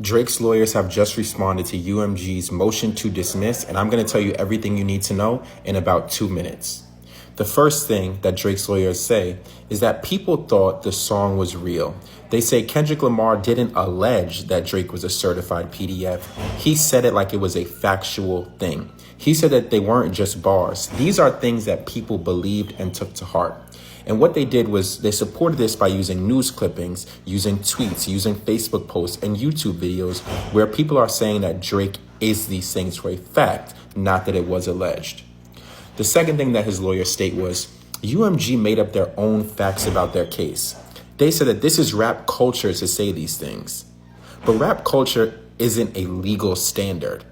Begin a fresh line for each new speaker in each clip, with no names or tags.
Drake's lawyers have just responded to UMG's motion to dismiss, and I'm going to tell you everything you need to know in about 2 minutes. The first thing that Drake's lawyers say is that people thought the song was real. They say Kendrick Lamar didn't allege that Drake was a certified PDF. He said it like it was a factual thing. He said that they weren't just bars. These are things that people believed and took to heart. And what they did was they supported this by using news clippings, using tweets, using Facebook posts, and YouTube videos where people are saying that Drake is these things for a fact, not that it was alleged. The second thing that his lawyers state was UMG made up their own facts about their case. They said that this is rap culture to say these things. But rap culture isn't a legal standard.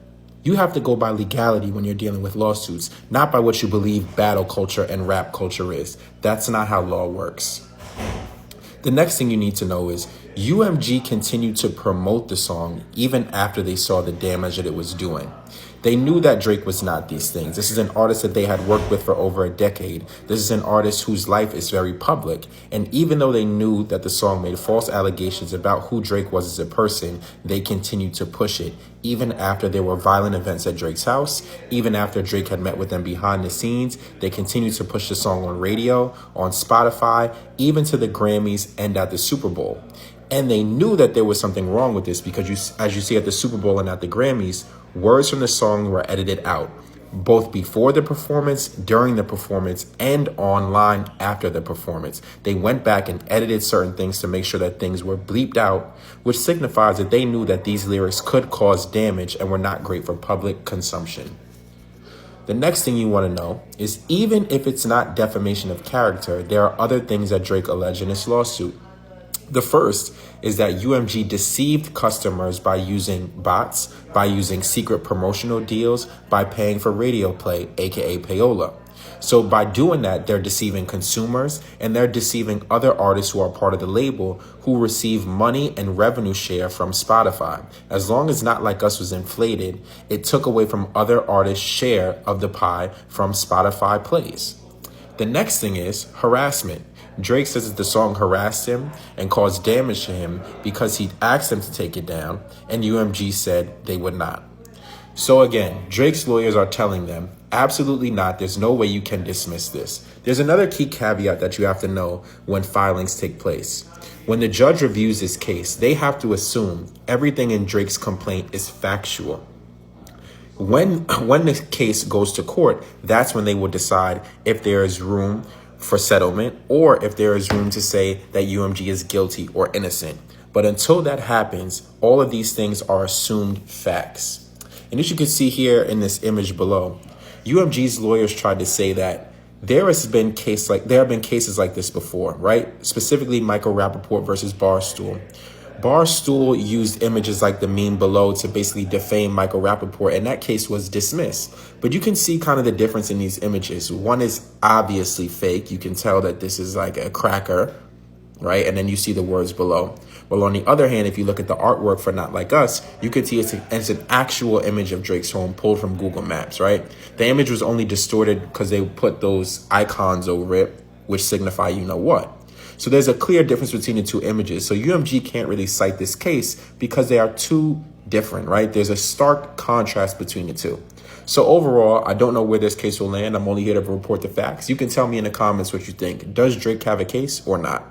You have to go by legality when you're dealing with lawsuits, not by what you believe battle culture and rap culture is. That's not how law works. The next thing you need to know is UMG continued to promote the song even after they saw the damage that it was doing. They knew that Drake was not these things. This is an artist that they had worked with for over a decade. This is an artist whose life is very public. And even though they knew that the song made false allegations about who Drake was as a person, they continued to push it, even after there were violent events at Drake's house, even after Drake had met with them behind the scenes. They continued to push the song on radio, on Spotify, even to the Grammys and at the Super Bowl. And they knew that there was something wrong with this because as you see at the Super Bowl and at the Grammys, words from the song were edited out, both before the performance, during the performance, and online after the performance. They went back and edited certain things to make sure that things were bleeped out, which signifies that they knew that these lyrics could cause damage and were not great for public consumption. The next thing you want to know is even if it's not defamation of character, there are other things that Drake alleged in his lawsuit. The first is that UMG deceived customers by using bots, by using secret promotional deals, by paying for radio play, aka payola. So by doing that, they're deceiving consumers and they're deceiving other artists who are part of the label who receive money and revenue share from Spotify. As long as Not Like Us was inflated, it took away from other artists' share of the pie from Spotify plays. The next thing is harassment. Drake says that the song harassed him and caused damage to him because he asked them to take it down, and UMG said they would not. So again, Drake's lawyers are telling them, absolutely not, there's no way you can dismiss this. There's another key caveat that you have to know when filings take place. When the judge reviews this case, they have to assume everything in Drake's complaint is factual. When the case goes to court, that's when they will decide if there is room for settlement or if there is room to say that UMG is guilty or innocent. But until that happens, all of these things are assumed facts. And as you can see here in this image below, UMG's lawyers tried to say that there have been cases like this before, right? Specifically, Michael Rappaport versus Barstool. Barstool used images like the meme below to basically defame Michael Rappaport, and that case was dismissed. But you can see kind of the difference in these images. One is obviously fake. You can tell that this is like a cracker, right? And then you see the words below. Well, on the other hand, if you look at the artwork for Not Like Us, you can see it's an actual image of Drake's home pulled from Google Maps, right? The image was only distorted because they put those icons over it, which signify you know what. So there's a clear difference between the two images. So UMG can't really cite this case because they are too different, right? There's a stark contrast between the two. So overall, I don't know where this case will land. I'm only here to report the facts. You can tell me in the comments what you think. Does Drake have a case or not?